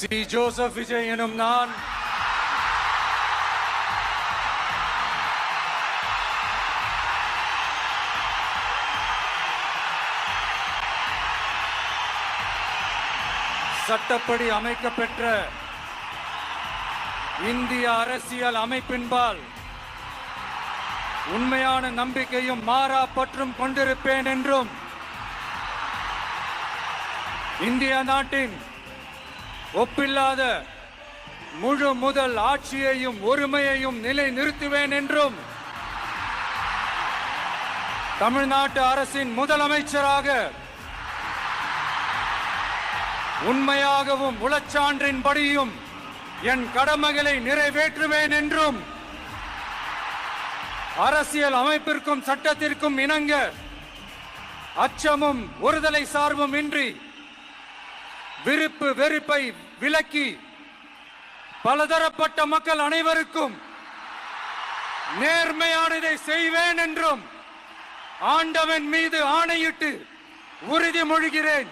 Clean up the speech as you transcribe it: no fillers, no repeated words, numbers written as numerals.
C Joseph Vijay எனும் நான் சட்டப்படி அமைக்கப்பெற்ற இந்திய அரசியல் அமைப்பின்பால் உண்மையான நம்பிக்கையும் மாறா பற்றும் கொண்டிருப்பேன் என்றும் இந்திய நாட்டின் ஒப்பில்லாத முழு முதல் ஆட்சியையும் ஒருமையையும் நிலை நிறுத்துவேன் என்றும் தமிழ்நாட்டு அரசின் முதலமைச்சராக உண்மையாகவும் உளச்சான்றின்படியும் என் கடமைகளை நிறைவேற்றுவேன் என்றும் அரசியல் அமைப்பிற்கும் சட்டத்திற்கும் இணங்க அச்சமும் ஒருதலை சார்பும் இன்றி விருப்பு வெறுப்பை விலக்கி பலதரப்பட்ட மக்கள் அனைவருக்கும் நேர்மையானதை செய்வேன் என்றும் ஆண்டவன் மீது ஆணையிட்டு உறுதிமொழிகிறேன்.